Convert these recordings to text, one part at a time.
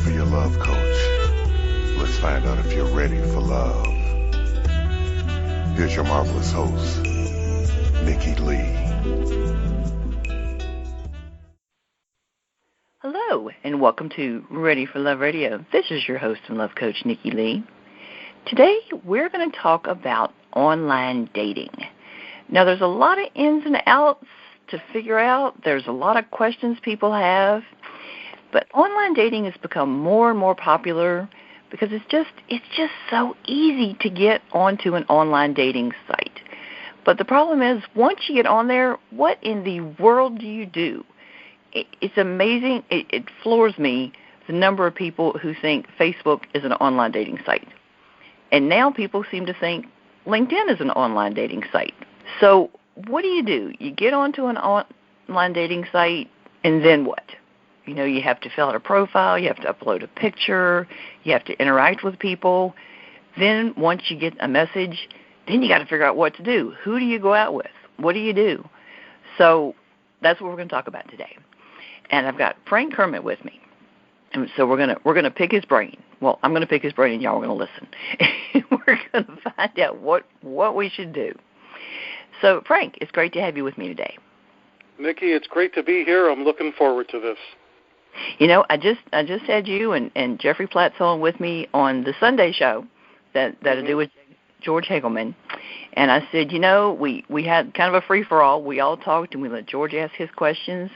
for your love coach. Let's find out if you're ready for love. Here's your marvelous host, Nikki Leigh. Hello, and welcome to Ready for Love Radio. This is your host and love coach, Nikki Leigh. Today, we're going to talk about online dating. Now, there's a lot of ins and outs to figure out. There's a lot of questions people have. But online dating has become more and more popular because it's just so easy to get onto an online dating site. But the problem is, once you get on there, what in the world do you do? It's amazing. It floors me, the number of people who think Facebook is an online dating site. And now people seem to think LinkedIn is an online dating site. So what do? You get onto an online dating site, and then what? You know, you have to fill out a profile, you have to upload a picture, you have to interact with people. Then once you get a message, then you got to figure out what to do. Who do you go out with? What do you do? So that's what we're going to talk about today. And I've got Frank Kermit with me. And so we're gonna pick his brain. Well, I'm going to pick his brain, and y'all are going to listen. We're going to find out what we should do. So, Frank, it's great to have you with me today. Nikki, it's great to be here. I'm looking forward to this. You know, I just had you and Jeffrey Platt's on with me on the Sunday show that I do with George Hagelman. And I said, you know, we had kind of a free-for-all. We all talked, and we let George ask his questions.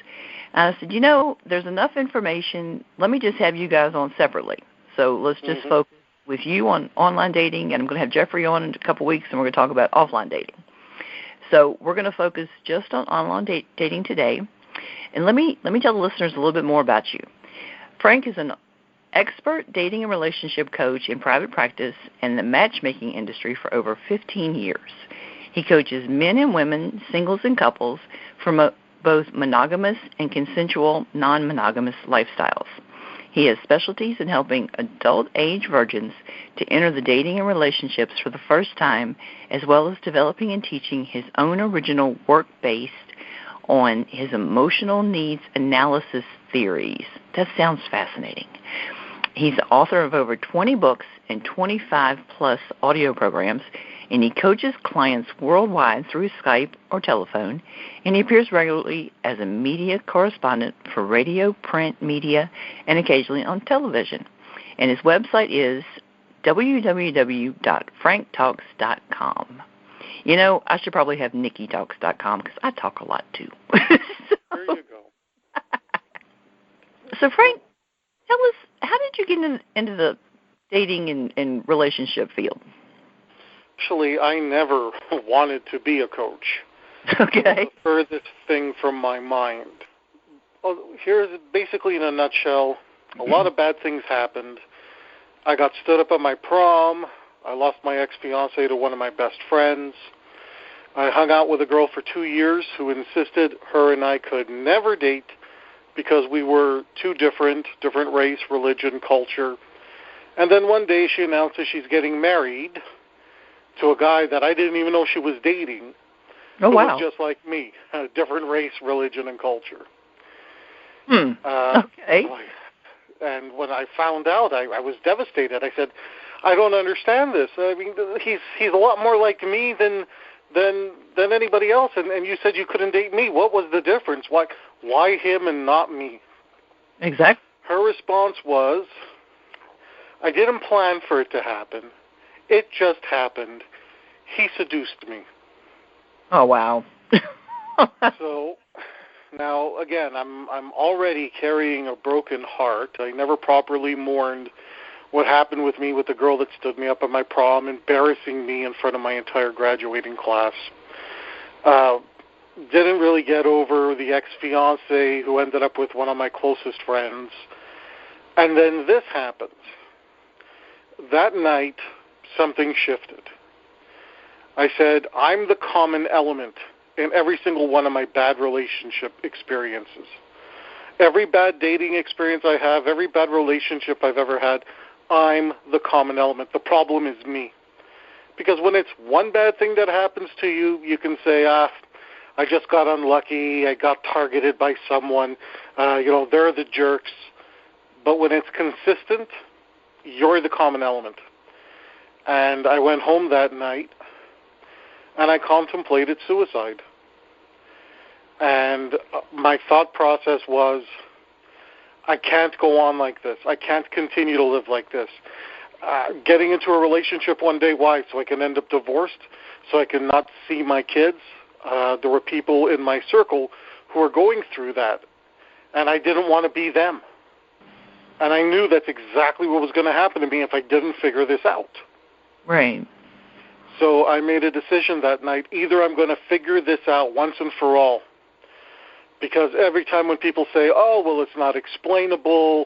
And I said, you know, there's enough information. Let me just have you guys on separately. So let's just focus with you on online dating, and I'm going to have Jeffrey on in a couple weeks, and we're going to talk about offline dating. So we're going to focus just on online dating today. And let me tell the listeners a little bit more about you. Frank is an expert dating and relationship coach in private practice and the matchmaking industry for over 15 years. He coaches men and women, singles and couples, from both monogamous and consensual non-monogamous lifestyles. He has specialties in helping adult-age virgins to enter the dating and relationships for the first time, as well as developing and teaching his own original work based on his emotional needs analysis theories. That sounds fascinating. He's the author of over 20 books and 25-plus audio programs, and he coaches clients worldwide through Skype or telephone, and he appears regularly as a media correspondent for radio, print, media, and occasionally on television. And his website is www.franktalks.com. You know, I should probably have NikkiTalks.com because I talk a lot, too. There you go. So, Frank, tell us, how did you get into the dating and relationship field? Actually, I never wanted to be a coach. Okay. The furthest thing from my mind. Well, here's basically in a nutshell, a lot of bad things happened. I got stood up at my prom. I lost my ex-fiancée to one of my best friends. I hung out with a girl for 2 years who insisted her and I could never date because we were too different race, religion, culture. And then one day she announced that she's getting married to a guy that I didn't even know she was dating. Oh, wow. Who was just like me, a different race, religion, and culture. Okay. And when I found out, I was devastated. I said, I don't understand this. I mean, he's a lot more like me than anybody else. And you said you couldn't date me. What was the difference? Why him and not me? Exactly. Her response was, I didn't plan for it to happen. It just happened. He seduced me. Oh, wow. So now, again, I'm already carrying a broken heart. I never properly mourned what happened with me with the girl that stood me up at my prom, embarrassing me in front of my entire graduating class. Didn't really get over the ex-fiancé who ended up with one of my closest friends. And then this happened. That night, something shifted. I said, I'm the common element in every single one of my bad relationship experiences. Every bad dating experience I have, every bad relationship I've ever had, I'm the common element. The problem is me. Because when it's one bad thing that happens to you, you can say, I just got unlucky, I got targeted by someone, they're the jerks. But when it's consistent, you're the common element. And I went home that night, and I contemplated suicide. And my thought process was, I can't go on like this. I can't continue to live like this. Getting into a relationship one day, why? So I can end up divorced, so I can not see my kids. There were people in my circle who were going through that, and I didn't want to be them. And I knew that's exactly what was going to happen to me if I didn't figure this out. Right. So I made a decision that night. Either I'm going to figure this out once and for all, because every time when people say, oh, well, it's not explainable,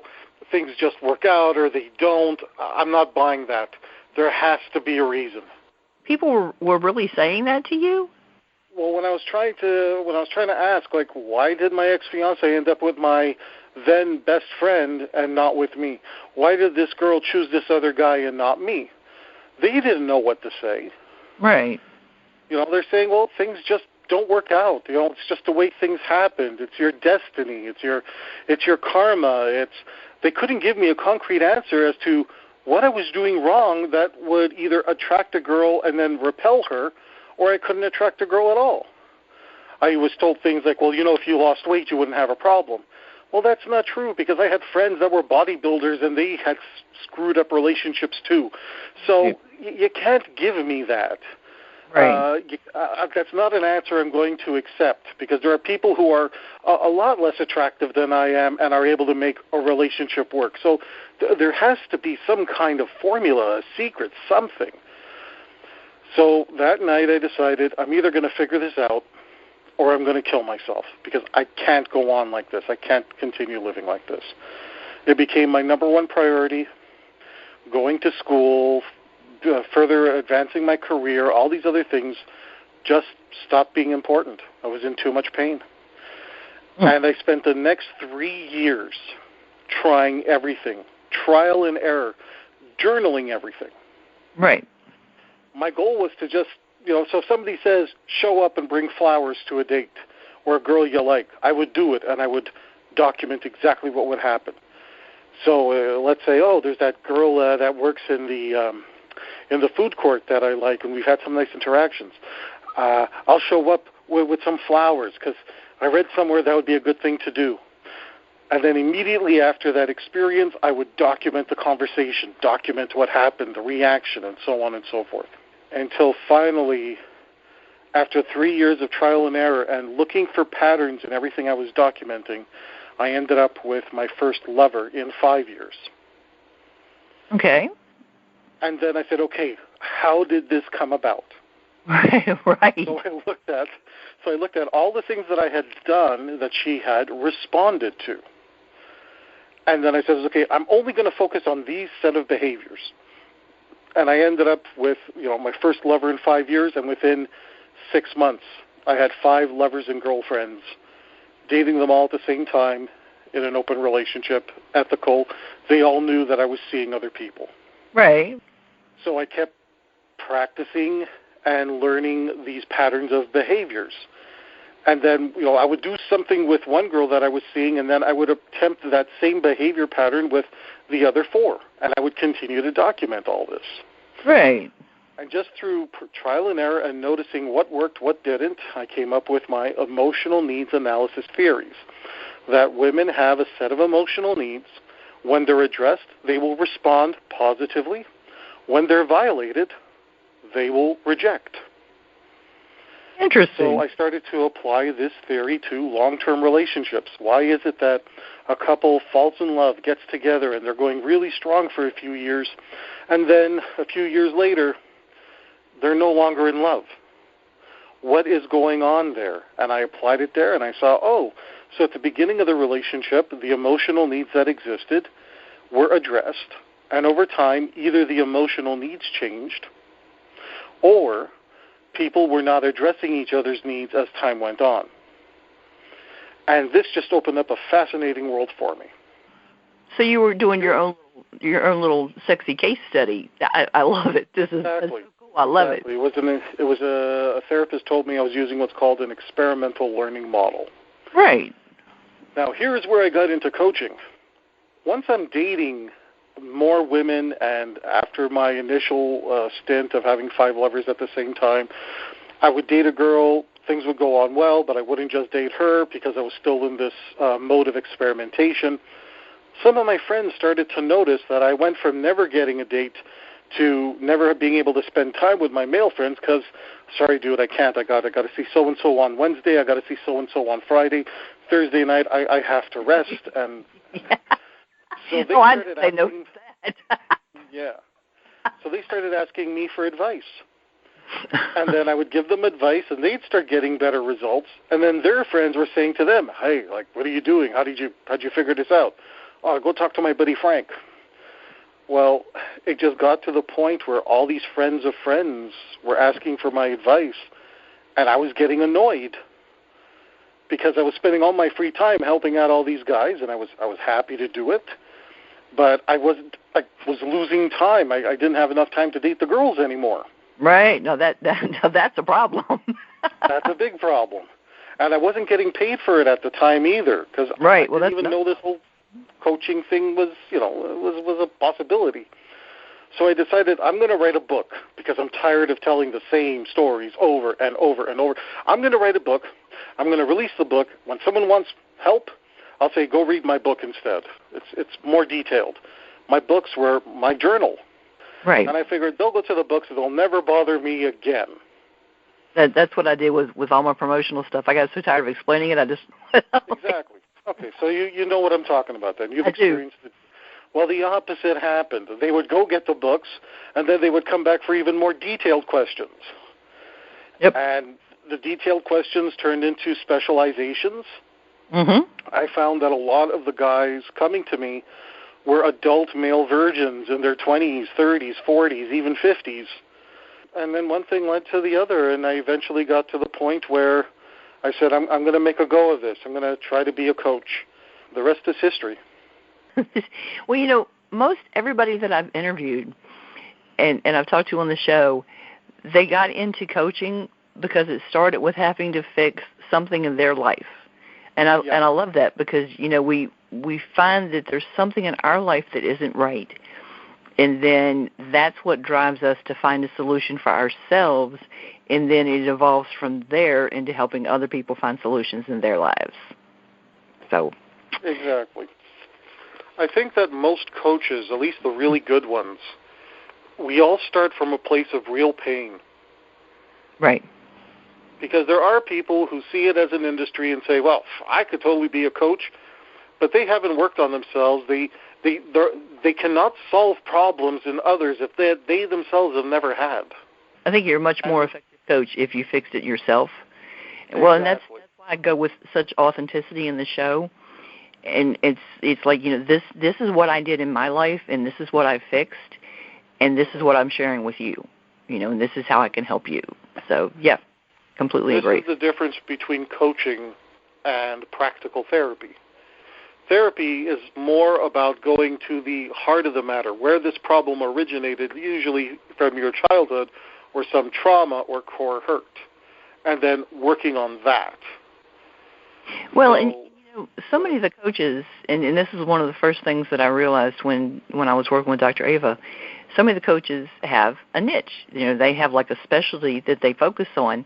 things just work out or they don't, I'm not buying that. There has to be a reason. People were really saying that to you? Well, when I was trying to ask, like, why did my ex-fiancé end up with my then best friend and not with me? Why did this girl choose this other guy and not me? They didn't know what to say. Right. You know, they're saying, well, things just don't work out. You know, it's just the way things happened. It's your destiny. It's your karma. They couldn't give me a concrete answer as to what I was doing wrong that would either attract a girl and then repel her, or I couldn't attract a girl at all. I was told things like, well, you know, if you lost weight, you wouldn't have a problem. Well, that's not true, because I had friends that were bodybuilders and they had screwed up relationships too. So you can't give me that. Right. That's not an answer I'm going to accept, because there are people who are a lot less attractive than I am and are able to make a relationship work. So there has to be some kind of formula, a secret, something. So that night I decided I'm either going to figure this out or I'm going to kill myself, because I can't go on like this. I can't continue living like this. It became my number one priority, going to school, further advancing my career, all these other things just stopped being important. I was in too much pain. And I spent the next 3 years trying everything, trial and error, journaling everything. Right. My goal was to just, so if somebody says, show up and bring flowers to a date or a girl you like, I would do it, and I would document exactly what would happen. So let's say, there's that girl that works in the food court that I like, and we've had some nice interactions. I'll show up with some flowers, because I read somewhere that would be a good thing to do. And then immediately after that experience, I would document the conversation, document what happened, the reaction, and so on and so forth. Until finally, after 3 years of trial and error and looking for patterns in everything I was documenting, I ended up with my first lover in 5 years. Okay. And then I said, okay, how did this come about? Right. So I looked at all the things that I had done that she had responded to. And then I said, okay, I'm only going to focus on these set of behaviors. And I ended up with, my first lover in 5 years, and within 6 months, I had 5 lovers and girlfriends, dating them all at the same time in an open relationship, ethical. They all knew that I was seeing other people. Right. So I kept practicing and learning these patterns of behaviors. And then, I would do something with one girl that I was seeing, and then I would attempt that same behavior pattern with the other 4. And I would continue to document all this. Right. And just through trial and error and noticing what worked, what didn't, I came up with my emotional needs analysis theories. That women have a set of emotional needs. When they're addressed, they will respond positively. When they're violated, they will reject. Interesting. So I started to apply this theory to long-term relationships. Why is it that a couple falls in love, gets together, and they're going really strong for a few years, and then a few years later, they're no longer in love? What is going on there? And I applied it there, and I saw, so at the beginning of the relationship, the emotional needs that existed were addressed, and over time, either the emotional needs changed, or people were not addressing each other's needs as time went on. And this just opened up a fascinating world for me. So you were doing your own little sexy case study. I love it. This is exactly. So cool. I love it. It was a therapist told me I was using what's called an experimental learning model. Right. Now, here's where I got into coaching. once I'm dating more women, and after my initial stint of having 5 lovers at the same time, I would date a girl, things would go on well, but I wouldn't just date her because I was still in this mode of experimentation. Some of my friends started to notice that I went from never getting a date to never being able to spend time with my male friends because, sorry, dude, I can't. I got to see so-and-so on Wednesday. I got to see so-and-so on Friday. Thursday night, I have to rest. And so they started asking, yeah. So they started asking me for advice. And then I would give them advice, and they'd start getting better results. And then their friends were saying to them, hey, like, what are you doing? How'd you figure this out? Oh, go talk to my buddy Frank. Well, it just got to the point where all these friends of friends were asking for my advice, and I was getting annoyed because I was spending all my free time helping out all these guys, and I was happy to do it, but I was losing time. I didn't have enough time to date the girls anymore. Right. No, that's a problem. That's a big problem, and I wasn't getting paid for it at the time either because right. I didn't even know this whole coaching thing was a possibility. So I decided I'm going to write a book because I'm tired of telling the same stories over and over and over. I'm going to write a book. I'm going to release the book. When someone wants help, I'll say, go read my book instead. It's more detailed. My books were my journal. Right. And I figured they'll go to the books and they'll never bother me again. That's what I did with all my promotional stuff. I got so tired of explaining it, I just... Exactly. Okay, so you know what I'm talking about then. You've experienced it. Well, the opposite happened. They would go get the books, and then they would come back for even more detailed questions. Yep. And the detailed questions turned into specializations. Mm-hmm. I found that a lot of the guys coming to me were adult male virgins in their 20s, 30s, 40s, even 50s. And then one thing led to the other, and I eventually got to the point where I said, I'm going to make a go of this. I'm going to try to be a coach. The rest is history. Well, most everybody that I've interviewed and I've talked to on the show, they got into coaching because it started with having to fix something in their life. And I love that because, we find that there's something in our life that isn't right. And then that's what drives us to find a solution for ourselves, and then it evolves from there into helping other people find solutions in their lives. So exactly. I think that most coaches, at least the really good ones, we all start from a place of real pain. Right. Because there are people who see it as an industry and say, well, I could totally be a coach, but they haven't worked on themselves. They cannot solve problems in others if they themselves have never had. I think you're a much more effective coach if you fixed it yourself. Exactly. Well, and that's why I go with such authenticity in the show. And it's like, this is what I did in my life, and this is what I fixed, and this is what I'm sharing with you, and this is how I can help you. So, yeah, completely agree. This is the difference between coaching and practical therapy. Therapy is more about going to the heart of the matter, where this problem originated, usually from your childhood or some trauma or core hurt, and then working on that. Well, and so many of the coaches, and this is one of the first things that I realized when I was working with Dr. Ava, so many of the coaches have a niche. They have like a specialty that they focus on,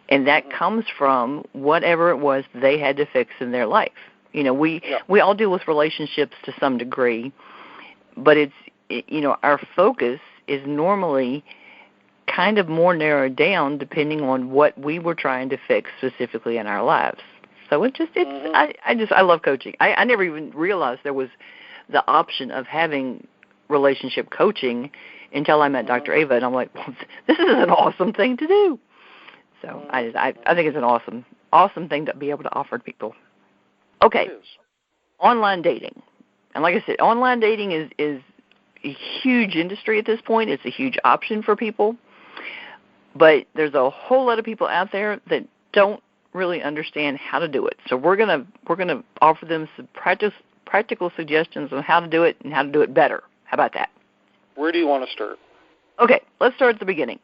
and that comes from whatever it was they had to fix in their life. We all deal with relationships to some degree, but our focus is normally kind of more narrowed down depending on what we were trying to fix specifically in our lives. So I love coaching. I never even realized there was the option of having relationship coaching until I met Dr. Ava, and I'm like, well, this is an awesome thing to do. So I think it's an awesome thing to be able to offer to people. Okay, online dating. And like I said, online dating is a huge industry at this point. It's a huge option for people. But there's a whole lot of people out there that don't really understand how to do it. So we're gonna offer them some practical suggestions on how to do it and how to do it better. How about that? Where do you want to start? Okay, let's start at the beginning.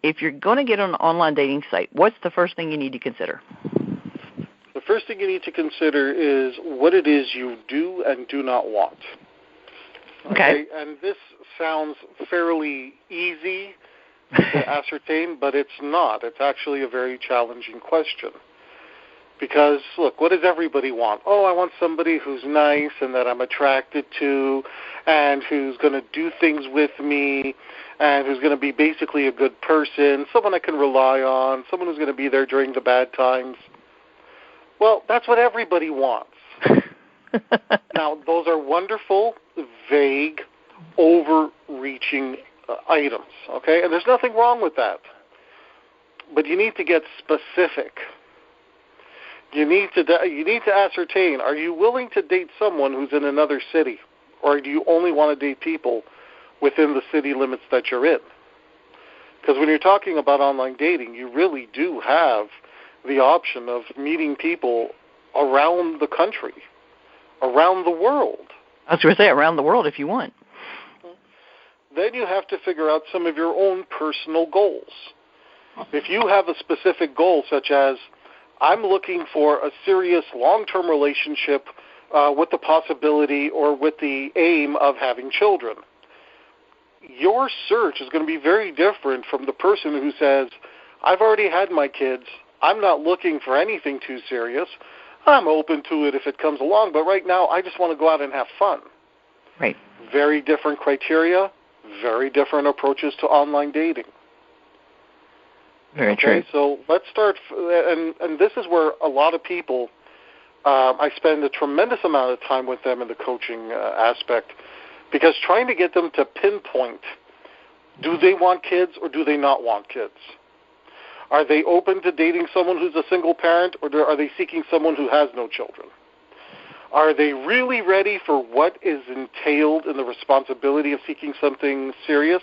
If you're going to get on an online dating site, what's the first thing you need to consider? The first thing you need to consider is what it is you do and do not want. Okay. And this sounds fairly easy to ascertain, but it's not. It's actually a very challenging question. Because, look, what does everybody want? Oh, I want somebody who's nice and that I'm attracted to and who's going to do things with me and who's going to be basically a good person, someone I can rely on, someone who's going to be there during the bad times. Well, that's what everybody wants. Now, those are wonderful, vague, overreaching items, okay? And there's nothing wrong with that. But you need to get specific. You need to ascertain, are you willing to date someone who's in another city? Or do you only want to date people within the city limits that you're in? Because when you're talking about online dating, you really do have the option of meeting people around the country, around the world. I was going to say around the world if you want. Then you have to figure out some of your own personal goals. If you have a specific goal, such as, I'm looking for a serious long-term relationship with the possibility or with the aim of having children, your search is going to be very different from the person who says, I've already had my kids, I'm not looking for anything too serious, I'm open to it if it comes along, but right now I just want to go out and have fun. Right. Very different criteria, very different approaches to online dating. Very true. So let's start, and this is where a lot of people, I spend a tremendous amount of time with them in the coaching aspect, because trying to get them to pinpoint, do they want kids or do they not want kids? Are they open to dating someone who's a single parent, or are they seeking someone who has no children? Are they really ready for what is entailed in the responsibility of seeking something serious?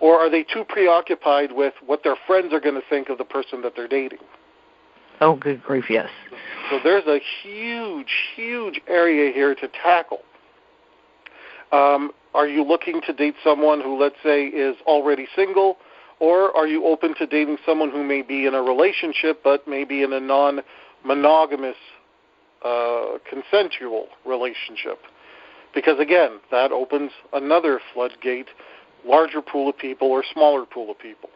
Or are they too preoccupied with what their friends are going to think of the person that they're dating? Oh, good grief, yes. So there's a huge, huge area here to tackle. Are you looking to date someone who, let's say, is already single? Or are you open to dating someone who may be in a relationship but maybe in a non-monogamous, consensual relationship? Because, again, that opens another floodgate, larger pool of people or smaller pool of people.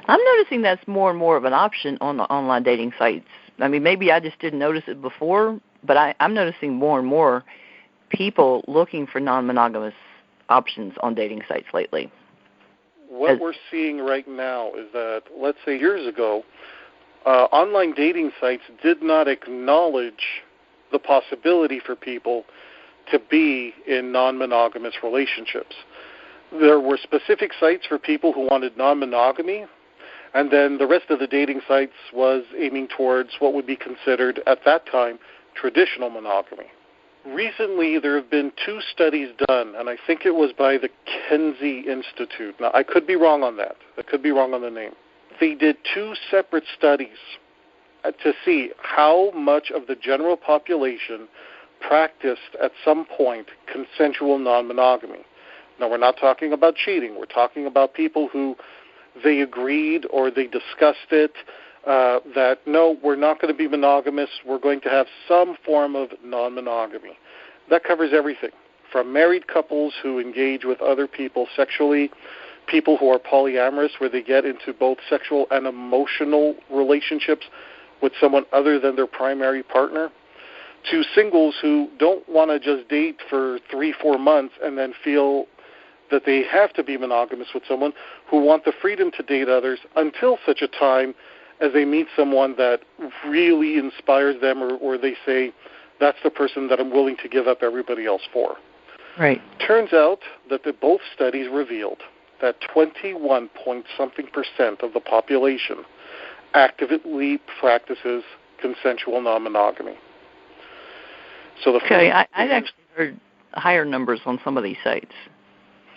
I'm noticing that's more and more of an option on the online dating sites. I mean, maybe I just didn't notice it before, but I'm noticing more and more people looking for non-monogamous options on dating sites lately. What we're seeing right now is that, let's say years ago, online dating sites did not acknowledge the possibility for people to be in non-monogamous relationships. There were specific sites for people who wanted non-monogamy, and then the rest of the dating sites was aiming towards what would be considered, at that time, traditional monogamy. Recently, there have been 2 studies done, and I think it was by the Kinsey Institute. Now, I could be wrong on that. I could be wrong on the name. They did 2 separate studies to see how much of the general population practiced at some point consensual non-monogamy. Now, we're not talking about cheating. We're talking about people who they agreed or they discussed it, that, no, we're not going to be monogamous. We're going to have some form of non-monogamy. That covers everything, from married couples who engage with other people sexually, people who are polyamorous, where they get into both sexual and emotional relationships with someone other than their primary partner, to singles who don't want to just date for 3-4 months and then feel that they have to be monogamous with someone, who want the freedom to date others until such a time as they meet someone that really inspires them, or they say, that's the person that I'm willing to give up everybody else for. Right. Turns out that both studies revealed that 21-point-something% of the population actively practices consensual non-monogamy. So I actually heard higher numbers on some of these sites.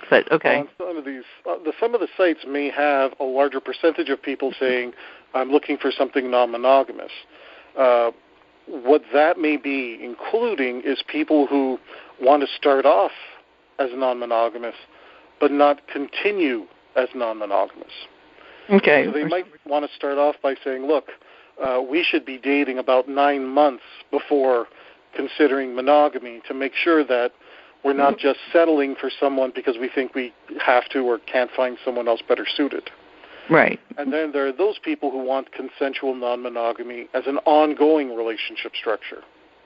But okay. Some of the sites may have a larger percentage of people saying, I'm looking for something non-monogamous. What that may be including is people who want to start off as non-monogamous but not continue as non-monogamous. Okay. So they might want to start off by saying, look, we should be dating about 9 months before considering monogamy to make sure that We're not just settling for someone because we think we have to or can't find someone else better suited. Right. And then there are those people who want consensual non-monogamy as an ongoing relationship structure.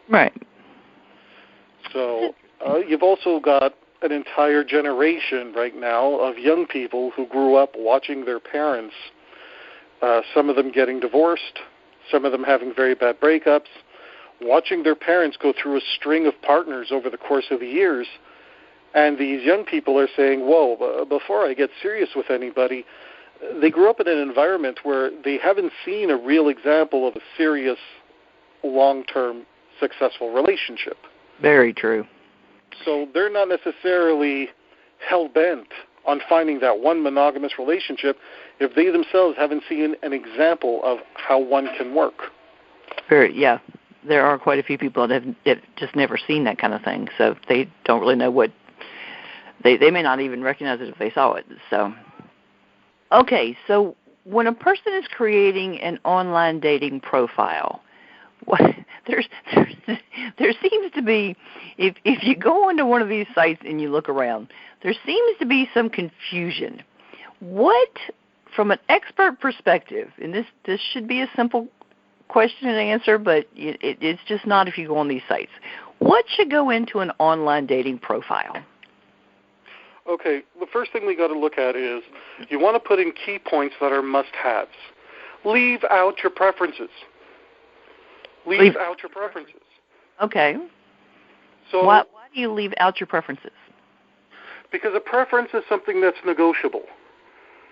Right. So you've also got an entire generation right now of young people who grew up watching their parents, some of them getting divorced, some of them having very bad breakups, watching their parents go through a string of partners over the course of the years. And these young people are saying, whoa, before I get serious with anybody, they grew up in an environment where they haven't seen a real example of a serious, long-term, successful relationship. Very true. So they're not necessarily hell-bent on finding that one monogamous relationship if they themselves haven't seen an example of how one can work. Yeah. There are quite a few people that have just never seen that kind of thing, so they don't really know what they may not even recognize it if they saw it. So, okay, so when a person is creating an online dating profile, there seems to be, if you go onto one of these sites and you look around, there seems to be some confusion. What, from an expert perspective, and this should be a simple question and answer, but it's just not if you go on these sites. What should go into an online dating profile? Okay, the first thing we got to look at is you want to put in key points that are must-haves. Leave out your preferences. Leave out your preferences. Okay. So why do you leave out your preferences? Because a preference is something that's negotiable.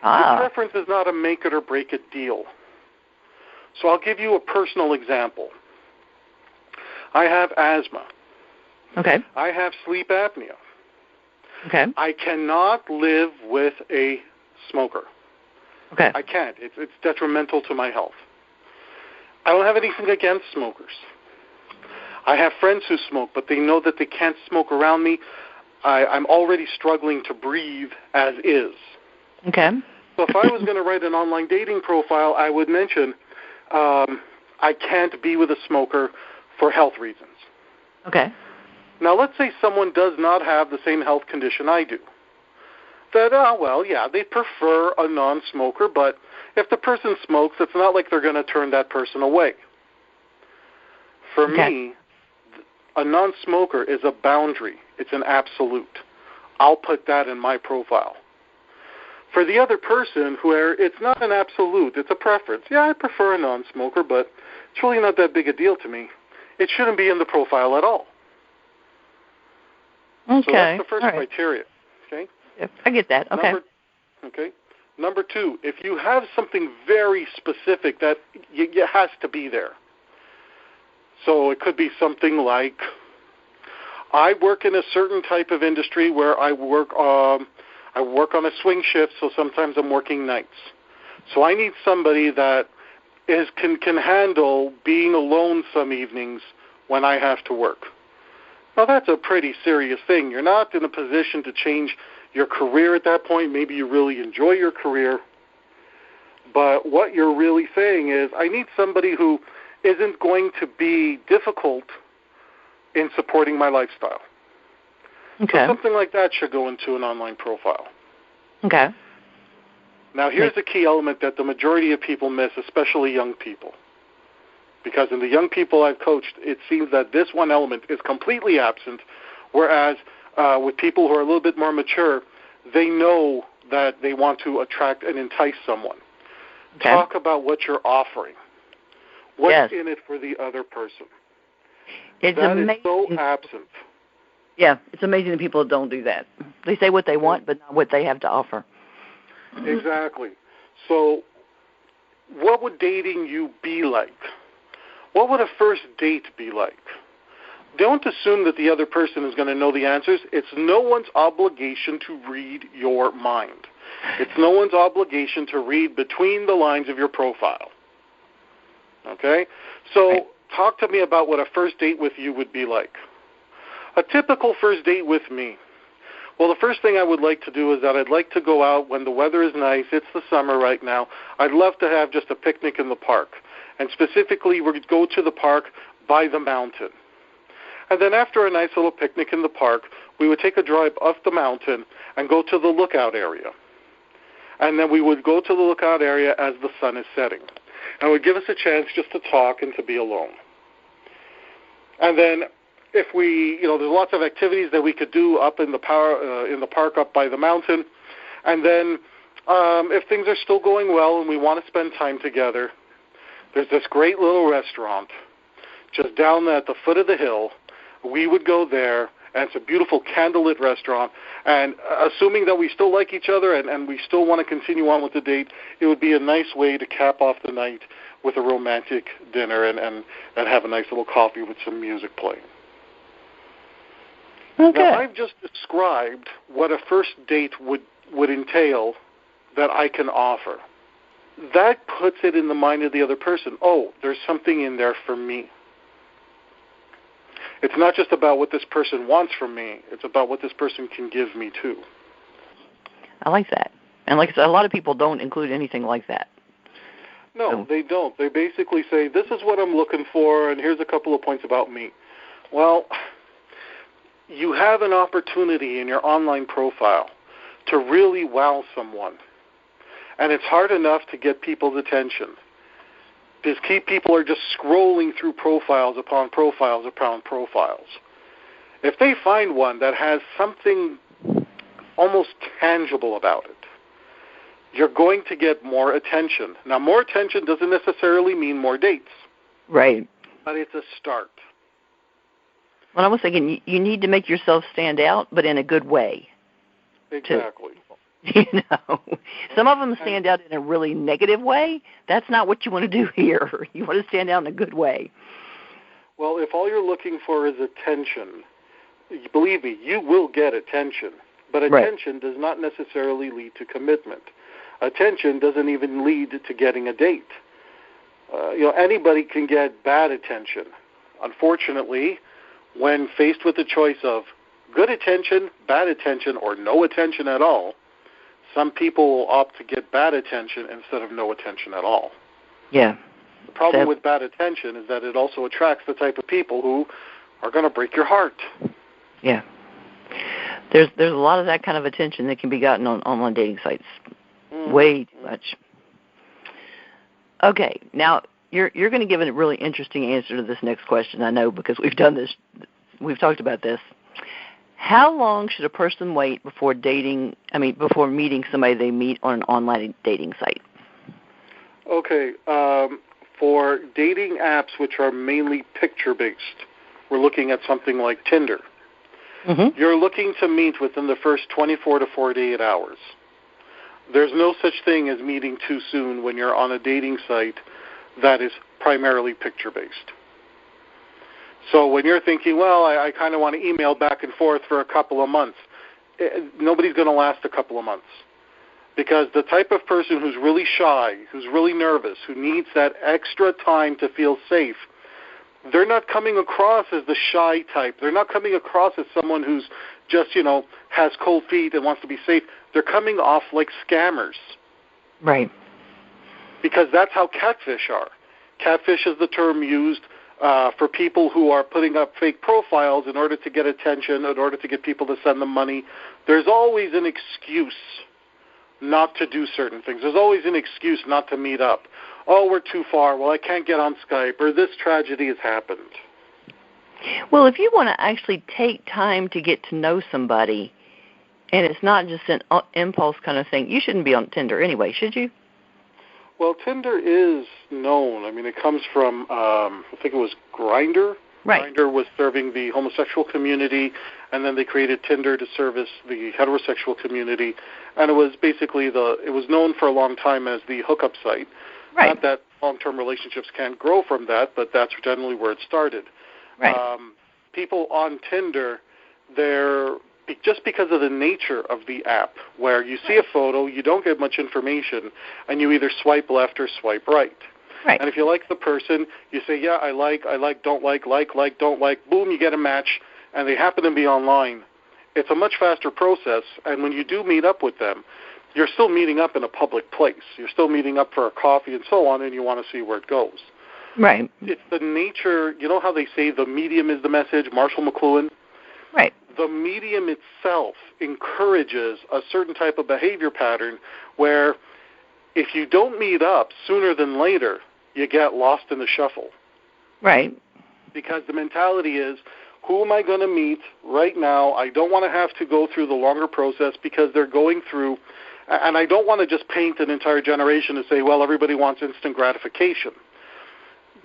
Your preference is not a make-it-or-break-it deal. So I'll give you a personal example. I have asthma. Okay. I have sleep apnea. Okay. I cannot live with a smoker. Okay. I can't. It's detrimental to my health. I don't have anything against smokers. I have friends who smoke, but they know that they can't smoke around me. I'm already struggling to breathe as is. Okay. So if I was going to write an online dating profile, I would mention I can't be with a smoker for health reasons. Okay. Now, let's say someone does not have the same health condition I do. That, they prefer a non-smoker, but if the person smokes, it's not like they're going to turn that person away. For me, a non-smoker is a boundary. It's an absolute. I'll put that in my profile. For the other person, where it's not an absolute, it's a preference. Yeah, I prefer a non-smoker, but it's really not that big a deal to me. It shouldn't be in the profile at all. Okay. So that's the first criteria. Okay. Yep, I get that. Okay. Number two, if you have something very specific that it has to be there. So it could be something like, I work in a certain type of industry where I work on a swing shift, so sometimes I'm working nights. So I need somebody that can handle being alone some evenings when I have to work. Now, that's a pretty serious thing. You're not in a position to change your career at that point. Maybe you really enjoy your career. But what you're really saying is, I need somebody who isn't going to be difficult in supporting my lifestyle. Okay. So something like that should go into an online profile. Okay. Now, here's the key element that the majority of people miss, especially young people. Because in the young people I've coached, it seems that this one element is completely absent, whereas with people who are a little bit more mature, they know that they want to attract and entice someone. Okay. Talk about what you're offering. What's in it for the other person? It's that amazing. Is so absent. Yeah, it's amazing that people don't do that. They say what they want, but not what they have to offer. Exactly. So what would dating you be like? What would a first date be like? Don't assume that the other person is going to know the answers. It's no one's obligation to read your mind. It's no one's obligation to read between the lines of your profile. Okay? So talk to me about what a first date with you would be like. A typical first date with me. Well, the first thing I would like to do is that I'd like to go out when the weather is nice. It's the summer right now. I'd love to have just a picnic in the park. And specifically, we'd go to the park by the mountain. And then after a nice little picnic in the park, we would take a drive up the mountain and go to the lookout area. And then we would go to the lookout area as the sun is setting. And it would give us a chance just to talk and to be alone. And then if we, there's lots of activities that we could do up in the park up by the mountain. And then if things are still going well and we want to spend time together, there's this great little restaurant just down at the foot of the hill. We would go there, and it's a beautiful candlelit restaurant. And assuming that we still like each other and we still want to continue on with the date, it would be a nice way to cap off the night with a romantic dinner and have a nice little coffee with some music playing. Okay. Now, I've just described what a first date would entail that I can offer. That puts it in the mind of the other person. Oh, there's something in there for me. It's not just about what this person wants from me. It's about what this person can give me, too. I like that. And like I said, a lot of people don't include anything like that. No, they don't. They basically say, this is what I'm looking for, and here's a couple of points about me. Well, you have an opportunity in your online profile to really wow someone. And it's hard enough to get people's attention. Because people are just scrolling through profiles upon profiles upon profiles. If they find one that has something almost tangible about it, you're going to get more attention. Now, more attention doesn't necessarily mean more dates. Right. But it's a start. Well, I was thinking you need to make yourself stand out, but in a good way. Exactly. Some of them stand out in a really negative way. That's not what you want to do here. You want to stand out in a good way. Well, if all you're looking for is attention, believe me, you will get attention. But attention does not necessarily lead to commitment. Attention doesn't even lead to getting a date. Anybody can get bad attention. Unfortunately, when faced with the choice of good attention, bad attention, or no attention at all, some people will opt to get bad attention instead of no attention at all. Yeah. The problem with bad attention is that it also attracts the type of people who are going to break your heart. Yeah. There's a lot of that kind of attention that can be gotten on online dating sites. Way too much. Okay, now you're going to give a really interesting answer to this next question, I know, because we've done this. We've talked about this. How long should a person wait before meeting somebody they meet on an online dating site? Okay, for dating apps which are mainly picture-based, we're looking at something like Tinder. Mm-hmm. You're looking to meet within the first 24 to 48 hours. There's no such thing as meeting too soon when you're on a dating site that is primarily picture-based. So when you're thinking, well, I kind of want to email back and forth for a couple of months, nobody's going to last a couple of months. Because the type of person who's really shy, who's really nervous, who needs that extra time to feel safe, they're not coming across as the shy type. They're not coming across as someone who's just, has cold feet and wants to be safe. They're coming off like scammers. Right. Because that's how catfish are. Catfish is the term used for people who are putting up fake profiles in order to get attention, in order to get people to send them money. There's always an excuse not to do certain things. There's always an excuse not to meet up. Oh, we're too far. Well, I can't get on Skype, or this tragedy has happened. Well, if you want to actually take time to get to know somebody, and it's not just an impulse kind of thing, you shouldn't be on Tinder anyway, should you? Well, Tinder is known. I mean, it comes from, I think it was Grindr. Right. Grindr was serving the homosexual community, and then they created Tinder to service the heterosexual community. And it was basically it was known for a long time as the hookup site. Right. Not that long-term relationships can't grow from that, but that's generally where it started. Right. People on Tinder, they're just because of the nature of the app, where you see a photo, you don't get much information, and you either swipe left or swipe right. Right. And if you like the person, you say, yeah, I like, don't like, don't like, boom, you get a match, and they happen to be online. It's a much faster process, and when you do meet up with them, you're still meeting up in a public place. You're still meeting up for a coffee and so on, and you want to see where it goes. Right. It's the nature, you know how they say the medium is the message, Marshall McLuhan? Right. the medium itself encourages a certain type of behavior pattern where if you don't meet up sooner than later, you get lost in the shuffle. Right. Because the mentality is, who am I going to meet right now? I don't want to have to go through the longer process because they're going through, and I don't want to just paint an entire generation and say, well, everybody wants instant gratification.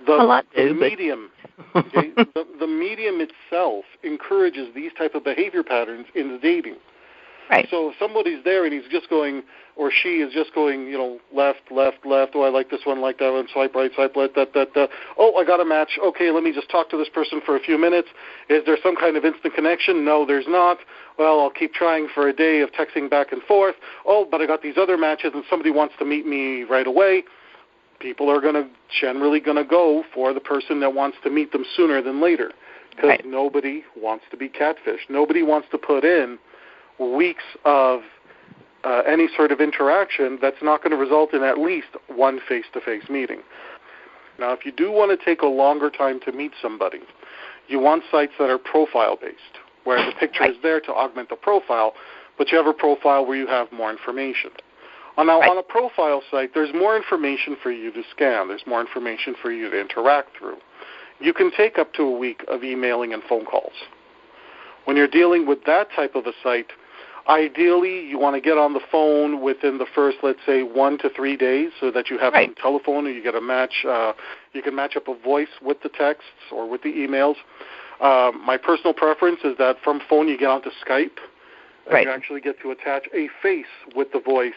The medium, okay, the medium itself encourages these type of behavior patterns in the dating. Right. So if somebody's there and he's just going, or she is just going, left. Oh, I like this one, like that one. Swipe right, swipe left. Oh, I got a match. Okay, let me just talk to this person for a few minutes. Is there some kind of instant connection? No, there's not. Well, I'll keep trying for a day of texting back and forth. Oh, but I got these other matches and somebody wants to meet me right away. People are generally going to go for the person that wants to meet them sooner than later, because nobody wants to be catfished. Nobody wants to put in weeks of any sort of interaction that's not going to result in at least one face-to-face meeting. Now, if you do want to take a longer time to meet somebody, you want sites that are profile-based, where the picture is there to augment the profile, but you have a profile where you have more information. Now, on a profile site, there's more information for you to scan. There's more information for you to interact through. You can take up to a week of emailing and phone calls. When you're dealing with that type of a site, ideally you want to get on the phone within the first, let's say, 1 to 3 days so that you have some telephone or you get a match. You can match up a voice with the texts or with the emails. My personal preference is that from phone you get onto Skype. And you actually get to attach a face with the voice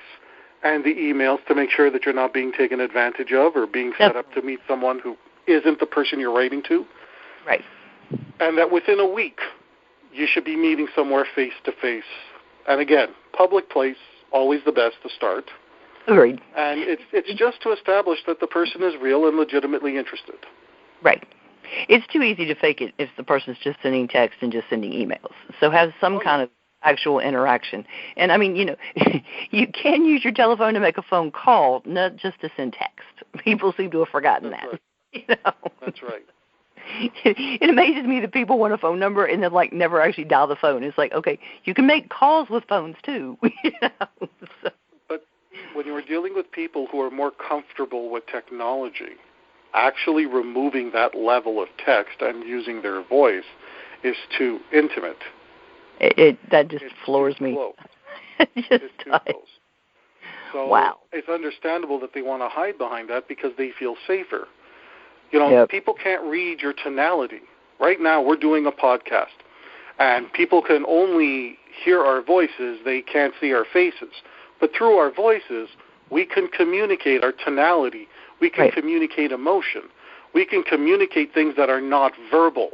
and the emails to make sure that you're not being taken advantage of or being set up to meet someone who isn't the person you're writing to. Right. And that within a week, you should be meeting somewhere face-to-face. And again, public place, always the best to start. Agreed. And it's just to establish that the person is real and legitimately interested. Right. It's too easy to fake it if the person's just sending text and just sending emails. So have some kind of actual interaction. And, I mean, you can use your telephone to make a phone call, not just to send text. People seem to have forgotten that. Right. That's right. It amazes me that people want a phone number and then, never actually dial the phone. It's like, okay, you can make calls with phones, too. So. But when you're dealing with people who are more comfortable with technology, actually removing that level of text and using their voice is too intimate. That just floors me. It's too close. So it's understandable that they want to hide behind that because they feel safer. People can't read your tonality. Right now we're doing a podcast, and people can only hear our voices. They can't see our faces. But through our voices, we can communicate our tonality. We can communicate emotion. We can communicate things that are not verbal.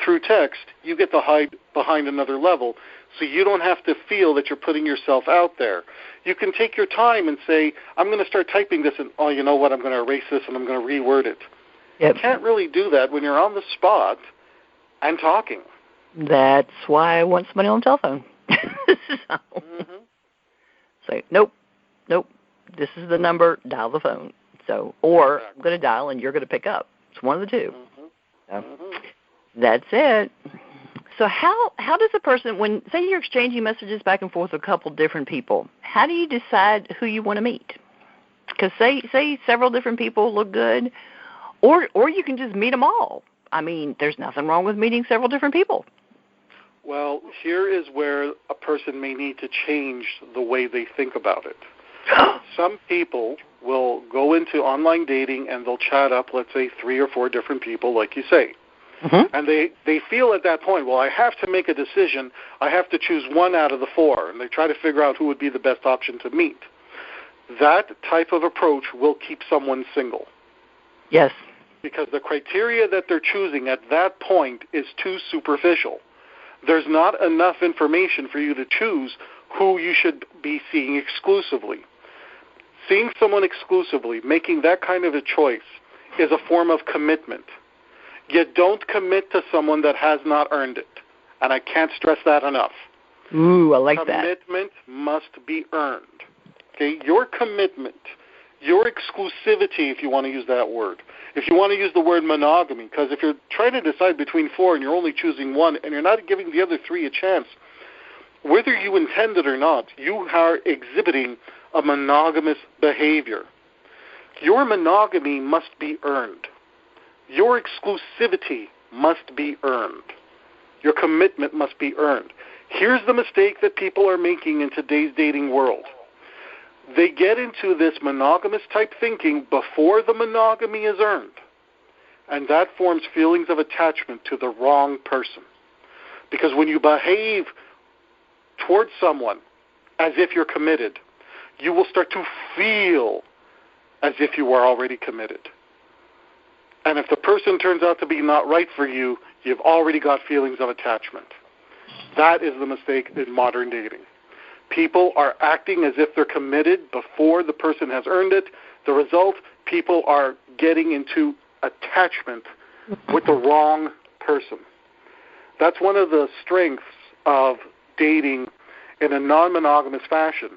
Through text, you get to hide behind another level, so you don't have to feel that you're putting yourself out there. You can take your time and say, I'm going to start typing this, and, oh, you know what, I'm going to erase this, and I'm going to reword it. You can't really do that when you're on the spot and talking. That's why I want somebody on the telephone. Say, nope, this is the number, dial the phone. So, or I'm going to dial and you're going to pick up. It's one of the two. So, that's it. So how does a person, when, say you're exchanging messages back and forth with a couple different people, how do you decide who you want to meet? Because say several different people look good, or you can just meet them all. I mean, there's nothing wrong with meeting several different people. Well, here is where a person may need to change the way they think about it. Some people will go into online dating and they'll chat up, let's say, 3 or 4 different people, like you say. And they feel at that point, well, I have to make a decision. I have to choose one out of the 4, and they try to figure out who would be the best option to meet. That type of approach will keep someone single. Yes. Because the criteria that they're choosing at that point is too superficial. There's not enough information for you to choose who you should be seeing exclusively. Seeing someone exclusively, making that kind of a choice, is a form of commitment. You don't commit to someone that has not earned it. And I can't stress that enough. Ooh, I like that. Commitment must be earned. Okay, your commitment, your exclusivity, if you want to use that word, if you want to use the word monogamy, because if you're trying to decide between 4 and you're only choosing one and you're not giving the other 3 a chance, whether you intend it or not, you are exhibiting a monogamous behavior. Your monogamy must be earned. Your exclusivity must be earned. Your commitment must be earned. Here's the mistake that people are making in today's dating world. They get into this monogamous type thinking before the monogamy is earned. And that forms feelings of attachment to the wrong person. Because when you behave towards someone as if you're committed, you will start to feel as if you were already committed. And if the person turns out to be not right for you, you've already got feelings of attachment. That is the mistake in modern dating. People are acting as if they're committed before the person has earned it. The result, people are getting into attachment with the wrong person. That's one of the strengths of dating in a non-monogamous fashion.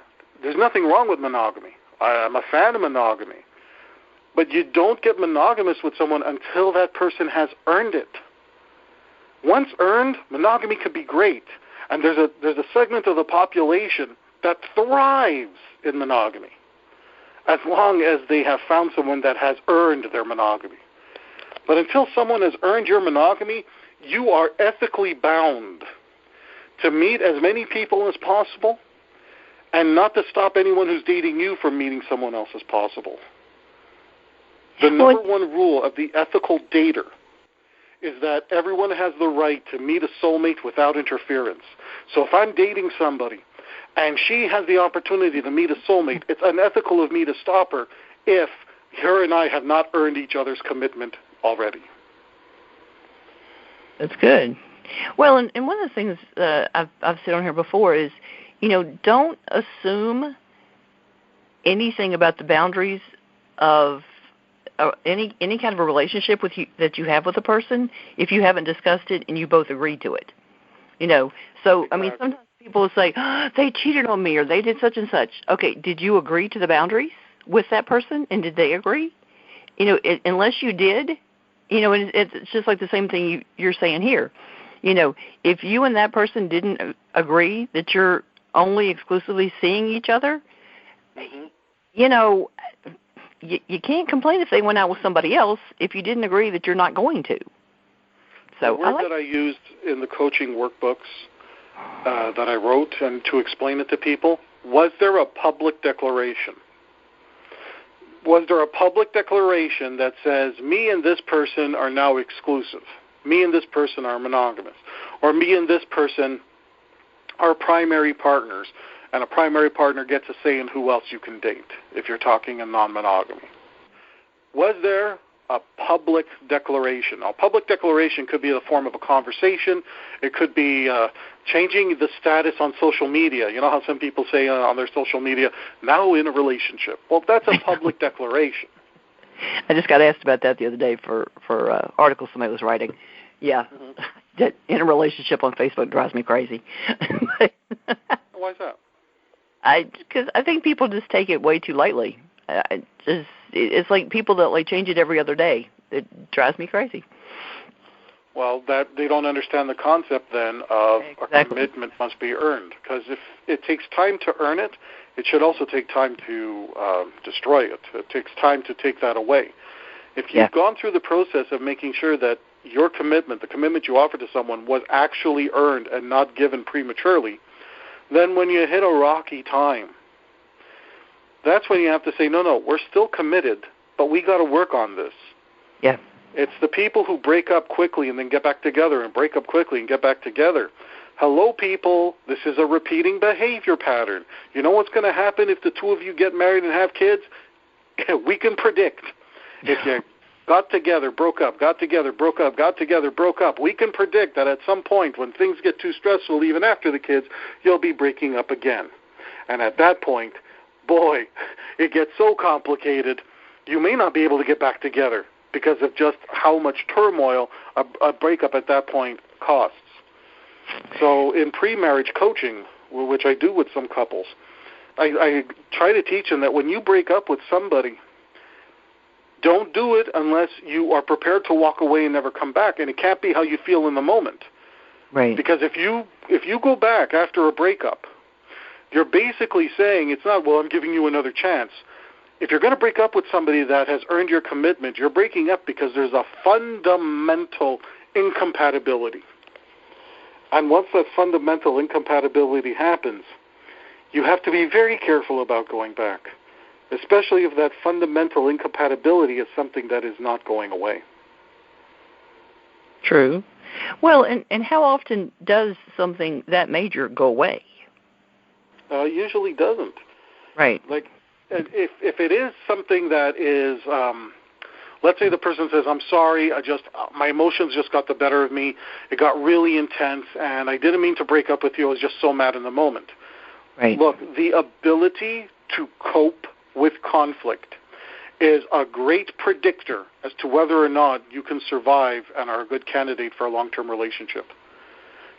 There's nothing wrong with monogamy. I'm a fan of monogamy. But you don't get monogamous with someone until that person has earned it. Once earned, monogamy could be great. And there's a segment of the population that thrives in monogamy, as long as they have found someone that has earned their monogamy. But until someone has earned your monogamy, you are ethically bound to meet as many people as possible and not to stop anyone who's dating you from meeting someone else as possible. The number one rule of the ethical dater is that everyone has the right to meet a soulmate without interference. So if I'm dating somebody and she has the opportunity to meet a soulmate, it's unethical of me to stop her if her and I have not earned each other's commitment already. That's good. Well, and one of the things I've said on here before is, don't assume anything about the boundaries of any kind of a relationship that you have with a person if you haven't discussed it and you both agreed to it. So, I mean, sometimes people will say, they cheated on me or they did such and such. Okay, did you agree to the boundaries with that person and did they agree? Unless you did, and it's just like the same thing you're saying here. If you and that person didn't agree that you're only exclusively seeing each other, you can't complain if they went out with somebody else if you didn't agree that you're not going to. So the word that I used in the coaching workbooks that I wrote and to explain it to people, was there a public declaration? Was there a public declaration that says, me and this person are now exclusive, me and this person are monogamous, or me and this person are primary partners, and a primary partner gets a say in who else you can date if you're talking in non-monogamy? Was there a public declaration? A public declaration could be in the form of a conversation. It could be changing the status on social media. You know how some people say on their social media, now in a relationship. Well, that's a public declaration. I just got asked about that the other day for article somebody was writing. Yeah, that in a relationship on Facebook drives me crazy. Why is that? Because I think people just take it way too lightly. It's like people that change it every other day. It drives me crazy. Well, that they don't understand the concept then of a commitment must be earned. Because if it takes time to earn it, it should also take time to destroy it. It takes time to take that away. If you've gone through the process of making sure that your commitment, the commitment you offered to someone, was actually earned and not given prematurely, then when you hit a rocky time, that's when you have to say, no, we're still committed, but we got to work on this. Yeah. It's the people who break up quickly and then get back together and break up quickly and get back together. Hello, people. This is a repeating behavior pattern. You know what's going to happen if the two of you get married and have kids? We can predict. If you got together, broke up, got together, broke up, got together, broke up, we can predict that at some point when things get too stressful, even after the kids, you'll be breaking up again. And at that point, boy, it gets so complicated, you may not be able to get back together because of just how much turmoil a breakup at that point costs. So in pre-marriage coaching, which I do with some couples, I try to teach them that when you break up with somebody, Don't do it unless you are prepared to walk away and never come back, and it can't be how you feel in the moment. Right. Because if you go back after a breakup, you're basically saying it's not, well, I'm giving you another chance. If you're going to break up with somebody that has earned your commitment, you're breaking up because there's a fundamental incompatibility. And once that fundamental incompatibility happens, you have to be very careful about going back, especially if that fundamental incompatibility is something that is not going away. True. Well, and how often does something that major go away? Usually doesn't. Right. Like, if it is something that is, let's say the person says, I'm sorry, my emotions just got the better of me, it got really intense, and I didn't mean to break up with you, I was just so mad in the moment. Right. Look, the ability to cope with conflict is a great predictor as to whether or not you can survive and are a good candidate for a long-term relationship.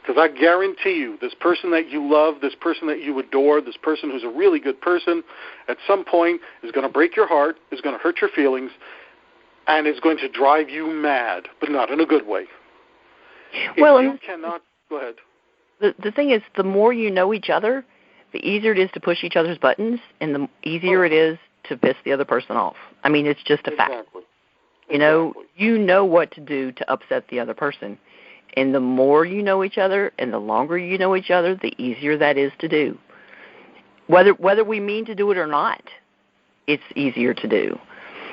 Because I guarantee you, this person that you love, this person that you adore, this person who's a really good person, at some point is going to break your heart, is going to hurt your feelings, and is going to drive you mad, but not in a good way. Well, if you cannot, go ahead. The thing is, the more you know each other, the easier it is to push each other's buttons, and the easier it is to piss the other person off. I mean, it's just a fact. Exactly. You know what to do to upset the other person. And the more you know each other and the longer you know each other, the easier that is to do. Whether we mean to do it or not, it's easier to do.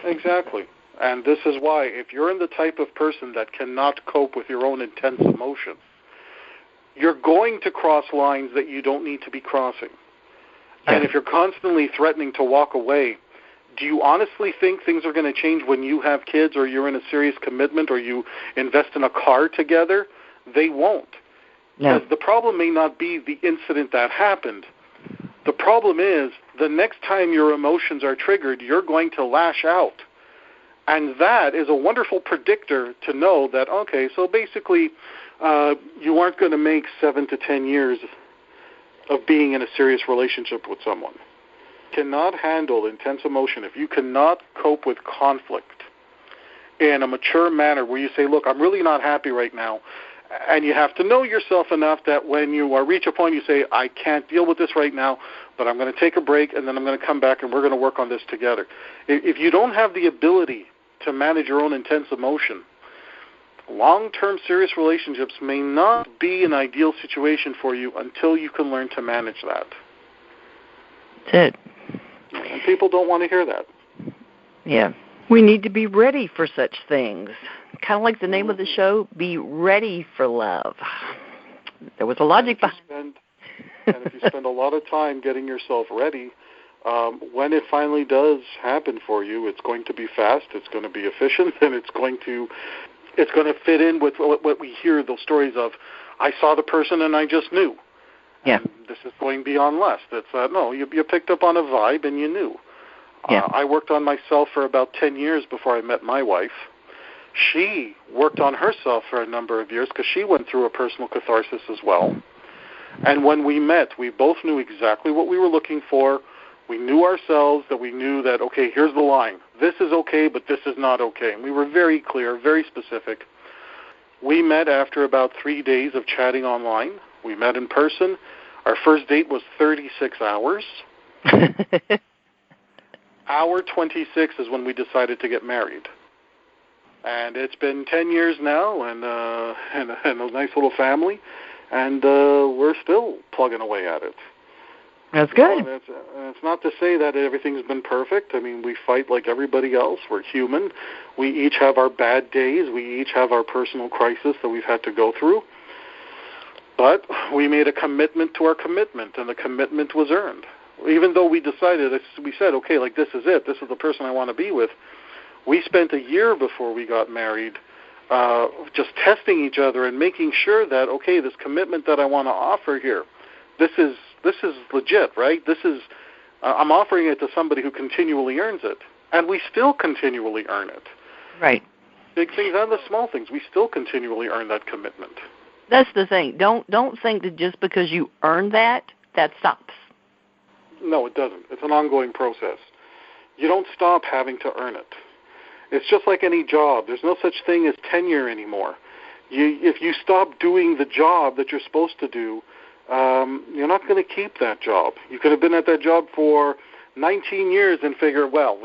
Exactly. And this is why, if you're in the type of person that cannot cope with your own intense emotion, you're going to cross lines that you don't need to be crossing. Yeah. And if you're constantly threatening to walk away, do you honestly think things are going to change when you have kids or you're in a serious commitment or you invest in a car together? They won't. No. The problem may not be the incident that happened. The problem is the next time your emotions are triggered, you're going to lash out. And that is a wonderful predictor to know that, okay, so basically you aren't going to make 7 to 10 years of being in a serious relationship with someone. Cannot handle intense emotion, if you cannot cope with conflict in a mature manner where you say, look, I'm really not happy right now, and you have to know yourself enough that when you reach a point you say, I can't deal with this right now, but I'm going to take a break and then I'm going to come back and we're going to work on this together. If you don't have the ability to manage your own intense emotion, long-term serious relationships may not be an ideal situation for you until you can learn to manage that. That's it. And people don't want to hear that. Yeah. We need to be ready for such things. Kind of like the name of the show, Be Ready for Love. There was a logic behind it. And if you spend a lot of time getting yourself ready, when it finally does happen for you, it's going to be fast, it's going to be efficient, and it's going to fit in with what we hear, those stories of, I saw the person and I just knew. Yeah. And this is going beyond lust. It's no, you picked up on a vibe and you knew. Yeah. I worked on myself for about 10 years before I met my wife. She worked on herself for a number of years because she went through a personal catharsis as well. And when we met, we both knew exactly what we were looking for. We knew ourselves, that we knew that, okay, here's the line. This is okay, but this is not okay. And we were very clear, very specific. We met after about 3 days of chatting online. We met in person. Our first date was 36 hours. Hour 26 is when we decided to get married. And it's been 10 years now and a nice little family. And we're still plugging away at it. That's good. It's not to say that everything's been perfect. I mean, we fight like everybody else. We're human. We each have our bad days. We each have our personal crisis that we've had to go through. But we made a commitment to our commitment, and the commitment was earned. Even though we said, okay, like this is it. This is the person I want to be with. We spent a year before we got married just testing each other and making sure that, okay, this commitment that I want to offer here, this is legit, right? I'm offering it to somebody who continually earns it, and we still continually earn it. Right. Big things and the small things, we still continually earn that commitment. That's the thing. Don't think that just because you earn that stops. No, it doesn't. It's an ongoing process. You don't stop having to earn it. It's just like any job. There's no such thing as tenure anymore. If you stop doing the job that you're supposed to do, you're not going to keep that job. You could have been at that job for 19 years and figure, well,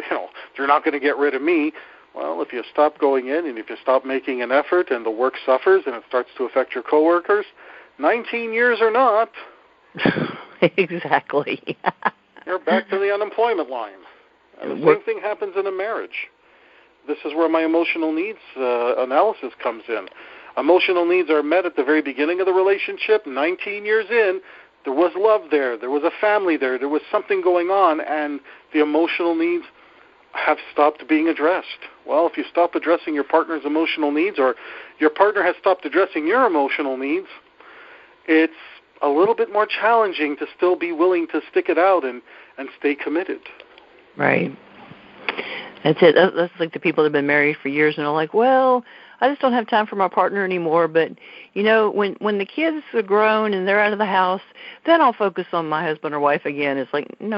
they're not going to get rid of me. Well, if you stop going in and if you stop making an effort and the work suffers and it starts to affect your coworkers, 19 years or not, exactly. you're back to the unemployment line. And the same thing happens in a marriage. This is where my emotional needs analysis comes in. Emotional needs are met at the very beginning of the relationship. 19 years in, there was love there. There was a family there. There was something going on, and the emotional needs have stopped being addressed. Well, if you stop addressing your partner's emotional needs, or your partner has stopped addressing your emotional needs, it's a little bit more challenging to still be willing to stick it out and stay committed. Right. That's it. That's like the people that have been married for years and are like, well, I just don't have time for my partner anymore. But, when the kids are grown and they're out of the house, then I'll focus on my husband or wife again. It's like, no.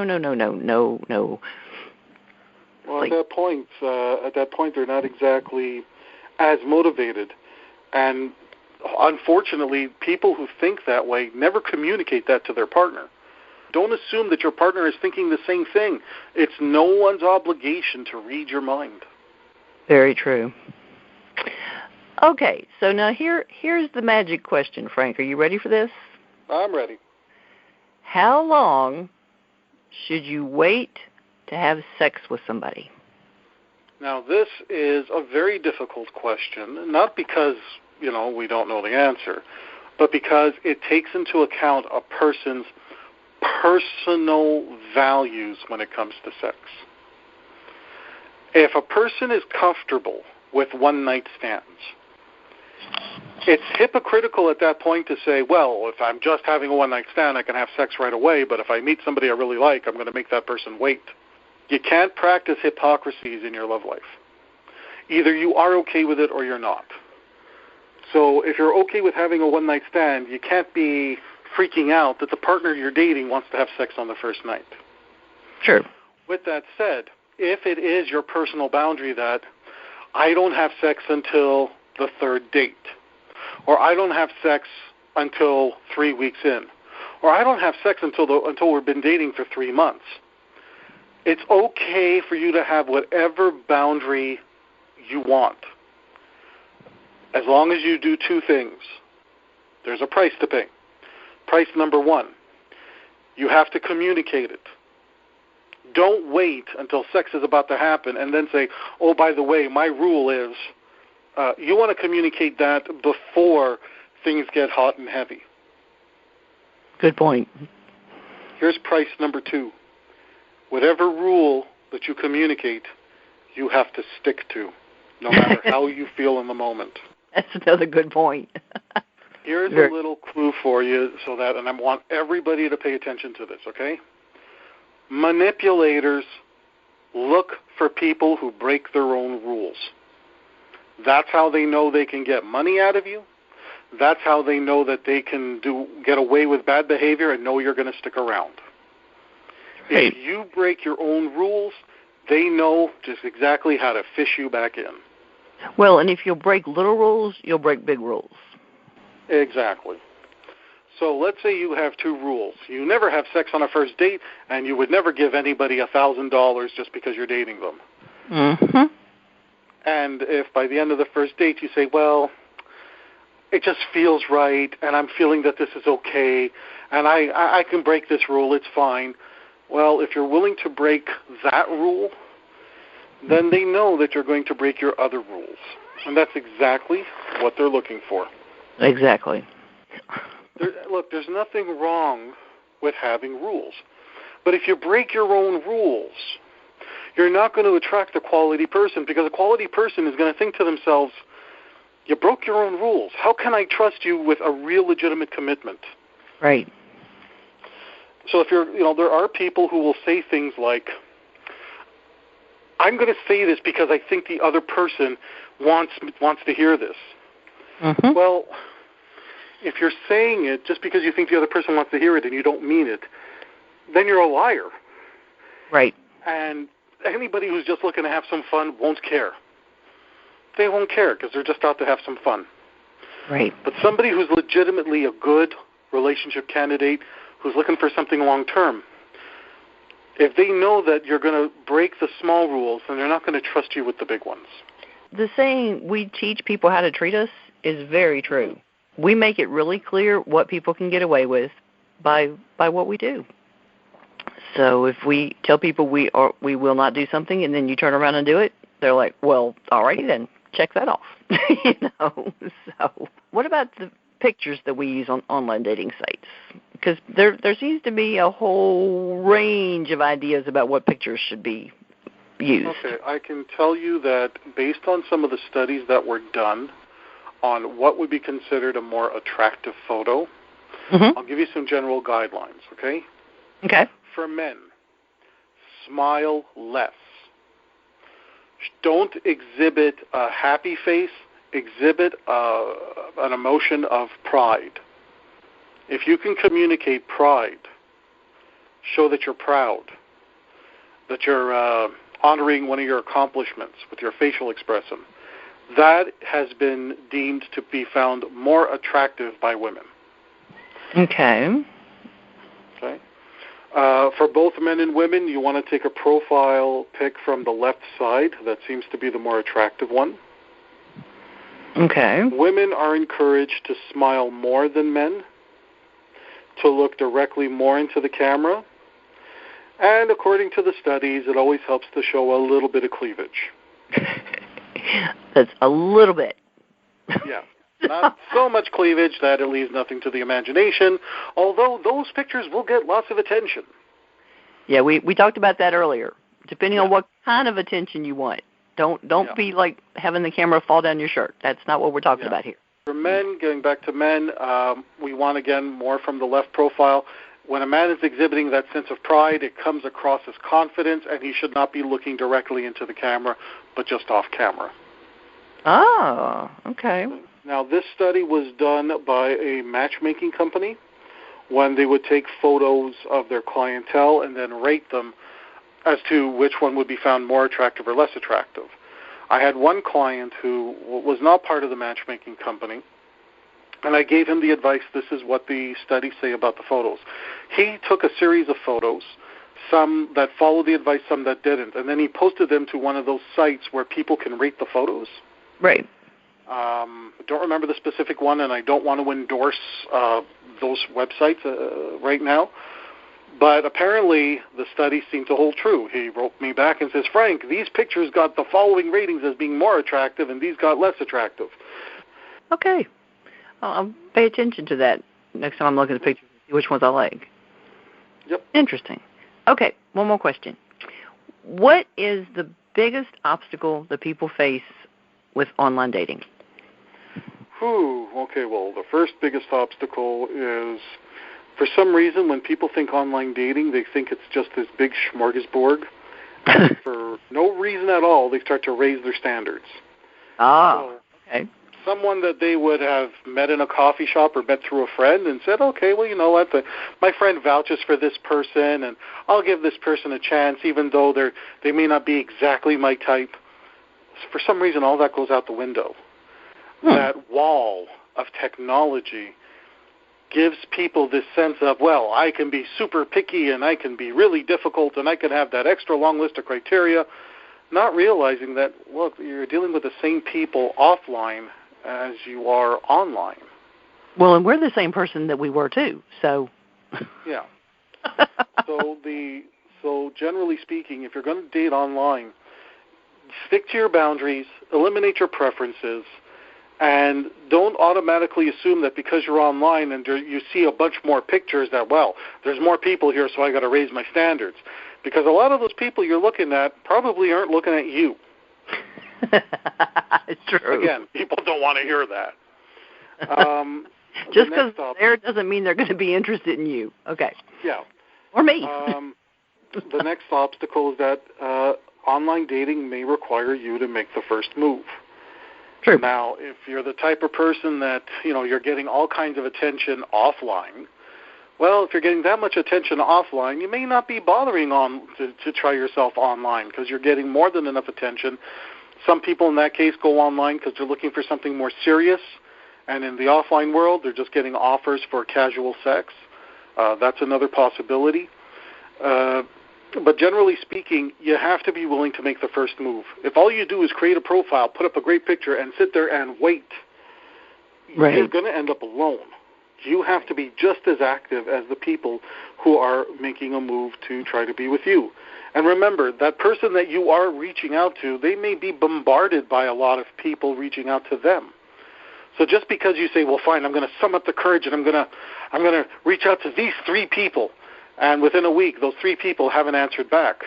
Well, at that point, they're not exactly as motivated. And unfortunately, people who think that way never communicate that to their partner. Don't assume that your partner is thinking the same thing. It's no one's obligation to read your mind. Very true. Okay, so now here's the magic question, Frank. Are you ready for this? I'm ready. How long should you wait to have sex with somebody? Now, this is a very difficult question, not because, we don't know the answer, but because it takes into account a person's personal values when it comes to sex. If a person is comfortable with one-night stands, it's hypocritical at that point to say, well, if I'm just having a one-night stand, I can have sex right away, but if I meet somebody I really like, I'm going to make that person wait. You can't practice hypocrisies in your love life. Either you are okay with it or you're not. So if you're okay with having a one-night stand, you can't be freaking out that the partner you're dating wants to have sex on the first night. Sure. With that said, if it is your personal boundary that I don't have sex until the third date, or I don't have sex until 3 weeks in, or I don't have sex until we've been dating for 3 months, it's okay for you to have whatever boundary you want, as long as you do two things. There's a price to pay. Price number one, you have to communicate it. Don't wait until sex is about to happen and then say, oh, by the way, my rule is, you want to communicate that before things get hot and heavy. Good point. Here's price number two. Whatever rule that you communicate, you have to stick to, no matter how you feel in the moment. That's another good point. Here's a little clue for you, and I want everybody to pay attention to this, okay? Manipulators look for people who break their own rules. That's how they know they can get money out of you. That's how they know that they can get away with bad behavior and know you're going to stick around. Right. If you break your own rules, they know just exactly how to fish you back in. Well, and if you'll break little rules, you'll break big rules. Exactly. So let's say you have two rules. You never have sex on a first date, and you would never give anybody $1,000 just because you're dating them. Mm-hmm. And if by the end of the first date you say, well, it just feels right, and I'm feeling that this is okay, and I can break this rule, it's fine. Well, if you're willing to break that rule, then they know that you're going to break your other rules. And that's exactly what they're looking for. Exactly. Look, there's nothing wrong with having rules. But if you break your own rules, you're not going to attract a quality person, because a quality person is going to think to themselves, you broke your own rules. How can I trust you with a real legitimate commitment? Right. So if there are people who will say things like, I'm going to say this because I think the other person wants to hear this. Mm-hmm. Well, if you're saying it just because you think the other person wants to hear it and you don't mean it, then you're a liar. Right. And anybody who's just looking to have some fun won't care. they won't care because they're just out to have some fun. Right. But somebody who's legitimately a good relationship candidate, who's looking for something long-term, if they know that you're going to break the small rules, then they're not going to trust you with the big ones. The saying, we teach people how to treat us, is very true. We make it really clear what people can get away with by what we do. So if we tell people we will not do something and then you turn around and do it, they're like, well, all righty then, check that off. So what about the pictures that we use on online dating sites? Because there seems to be a whole range of ideas about what pictures should be used. Okay, I can tell you that based on some of the studies that were done on what would be considered a more attractive photo, I'll give you some general guidelines, okay? Okay. For men, smile less. Don't exhibit a happy face. Exhibit an emotion of pride. If you can communicate pride, show that you're proud, that you're honoring one of your accomplishments with your facial expression, that has been deemed to be found more attractive by women. Okay. Okay. For both men and women, you want to take a profile pic from the left side. That seems to be the more attractive one. Okay. Women are encouraged to smile more than men, to look directly more into the camera, and according to the studies, it always helps to show a little bit of cleavage. That's a little bit. Yeah. Not so much cleavage that it leaves nothing to the imagination, although those pictures will get lots of attention. Yeah, we talked about that earlier. Depending on what kind of attention you want. Don't be like having the camera fall down your shirt. That's not what we're talking about here. For men, going back to men, we want, again, more from the left profile. When a man is exhibiting that sense of pride, it comes across as confidence, and he should not be looking directly into the camera, but just off camera. Oh, okay. Now, this study was done by a matchmaking company when they would take photos of their clientele and then rate them as to which one would be found more attractive or less attractive. I had one client who was not part of the matchmaking company, and I gave him the advice, this is what the studies say about the photos. He took a series of photos, some that followed the advice, some that didn't, and then he posted them to one of those sites where people can rate the photos. Right. I don't remember the specific one, and I don't want to endorse those websites right now. But apparently the studies seem to hold true. He wrote me back and says, Frank, these pictures got the following ratings as being more attractive, and these got less attractive. Okay. I'll pay attention to that next time I'm looking at the pictures, see which ones I like. Yep. Interesting. Okay, one more question. What is the biggest obstacle that people face with online dating? Okay, well, the first biggest obstacle is, for some reason, when people think online dating, they think it's just this big smorgasbord. For no reason at all, they start to raise their standards. Okay. Someone that they would have met in a coffee shop or met through a friend and said, okay, well, you know what, my friend vouches for this person, and I'll give this person a chance, even though they may not be exactly my type. For some reason, all that goes out the window. That wall of technology gives people this sense of, well, I can be super picky and I can be really difficult and I can have that extra long list of criteria, not realizing that, look, you're dealing with the same people offline as you are online. Well, and we're the same person that we were too, so. Yeah. So generally speaking, if you're going to date online, stick to your boundaries, eliminate your preferences, and don't automatically assume that because you're online and you see a bunch more pictures that, well, there's more people here, so I got to raise my standards. Because a lot of those people you're looking at probably aren't looking at you. It's true. Again, people don't want to hear that. Just because they're there doesn't mean they're going to be interested in you. Okay. Yeah. Or me. The next obstacle is that online dating may require you to make the first move. True. Now, if you're the type of person that, you're getting all kinds of attention offline, well, if you're getting that much attention offline, you may not be bothering to try yourself online because you're getting more than enough attention Some people in that case go online because they're looking for something more serious, and in the offline world, they're just getting offers for casual sex. That's another possibility. But generally speaking, you have to be willing to make the first move. If all you do is create a profile, put up a great picture, and sit there and wait, you're going to end up alone. You have to be just as active as the people who are making a move to try to be with you. And remember, that person that you are reaching out to, they may be bombarded by a lot of people reaching out to them. So just because you say, well, fine, I'm going to sum up the courage and I'm going to reach out to these 3 people, and within a week, those 3 people haven't answered back.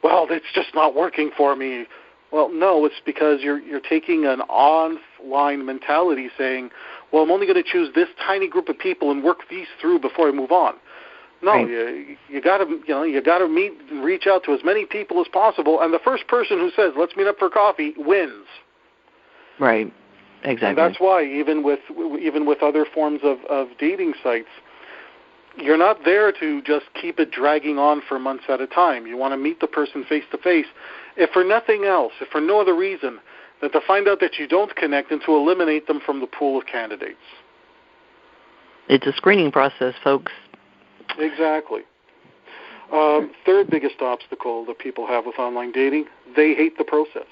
Well, it's just not working for me. Well, no, it's because you're taking an online mentality saying, well, I'm only going to choose this tiny group of people and work these through before I move on. No, you got to meet and reach out to as many people as possible, and the first person who says, let's meet up for coffee, wins. Right. Exactly. And that's why even with other forms of dating sites, you're not there to just keep it dragging on for months at a time. You want to meet the person face to face, if for nothing else, if for no other reason, than to find out that you don't connect and to eliminate them from the pool of candidates. It's a screening process, folks. Exactly. Third biggest obstacle that people have with online dating, they hate the process.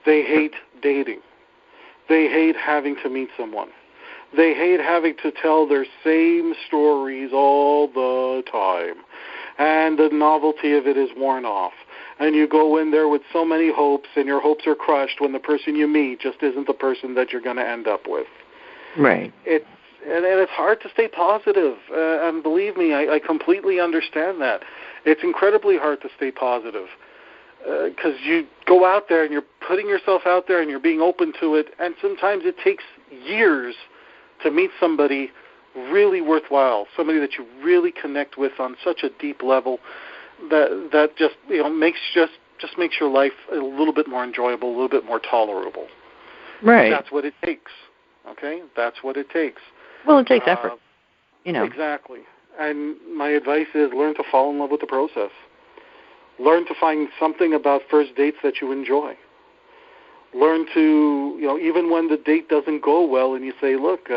They hate dating. They hate having to meet someone. They hate having to tell their same stories all the time. And the novelty of it is worn off. And you go in there with so many hopes, and your hopes are crushed when the person you meet just isn't the person that you're going to end up with. Right. And it's hard to stay positive. And believe me, I completely understand that. It's incredibly hard to stay positive. Because you go out there and you're putting yourself out there and you're being open to it, and sometimes it takes years to meet somebody really worthwhile, somebody that you really connect with on such a deep level that just makes your life a little bit more enjoyable, a little bit more tolerable. Right. That's what it takes. Okay, that's what it takes. Well, it takes effort. Exactly. And my advice is learn to fall in love with the process. Learn to find something about first dates that you enjoy. Learn to, even when the date doesn't go well and you say, look,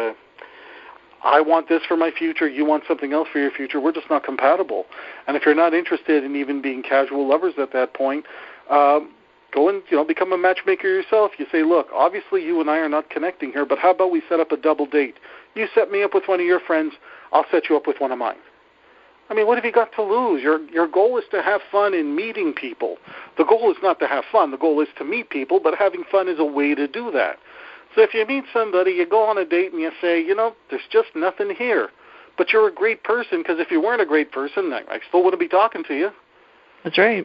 I want this for my future, you want something else for your future, we're just not compatible. And if you're not interested in even being casual lovers at that point, go and, become a matchmaker yourself. You say, look, obviously you and I are not connecting here, but how about we set up a double date? You set me up with one of your friends, I'll set you up with one of mine. I mean, what have you got to lose? Your goal is to have fun in meeting people. The goal is not to have fun. The goal is to meet people, but having fun is a way to do that. So if you meet somebody, you go on a date and you say, there's just nothing here. But you're a great person, because if you weren't a great person, I still wouldn't be talking to you. That's right.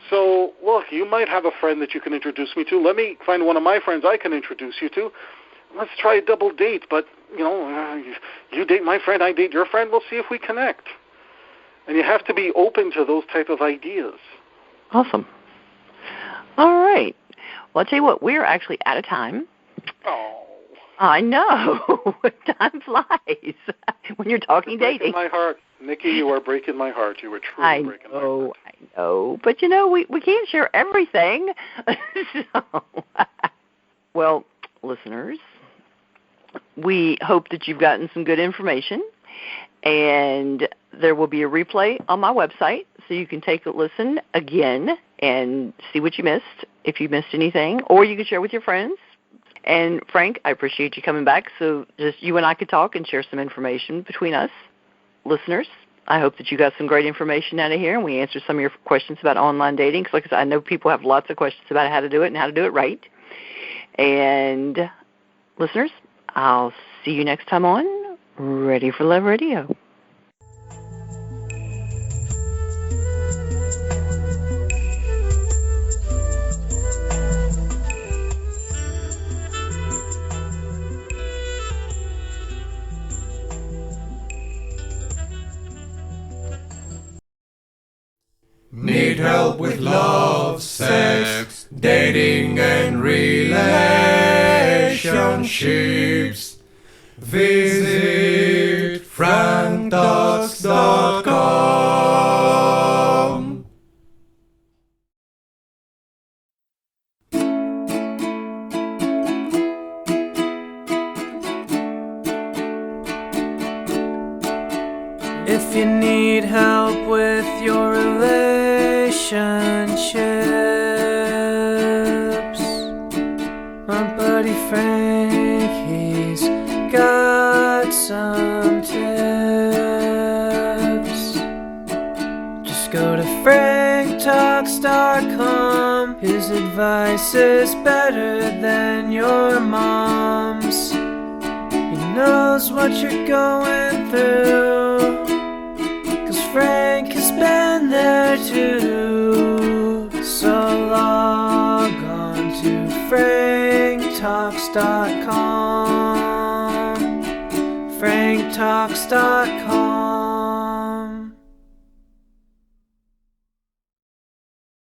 So, look, you might have a friend that you can introduce me to. Let me find one of my friends I can introduce you to. Let's try a double date, but, you date my friend, I date your friend, we'll see if we connect. And you have to be open to those type of ideas. Awesome. All right. Well, I'll tell you what, we're actually out of time. Oh. I know. Time flies when you're talking dating. Breaking my heart. Nikki, you are breaking my heart. You are truly breaking my heart. I know. But, we can't share everything. Well, listeners, we hope that you've gotten some good information. And there will be a replay on my website, so you can take a listen again and see what you missed, if you missed anything, or you can share with your friends. And, Frank, I appreciate you coming back so just you and I could talk and share some information between us. Listeners, I hope that you got some great information out of here, and we answered some of your questions about online dating, because, like I said, I know people have lots of questions about how to do it and how to do it right. And, listeners, I'll see you next time on Ready for Love Radio. Need help with love, sex, dating and relationships? Visit franktalks.com. franktalks.com. His advice is better than your mom's. He knows what you're going through, 'cause Frank has been there too. So log on to franktalks.com. franktalks.com.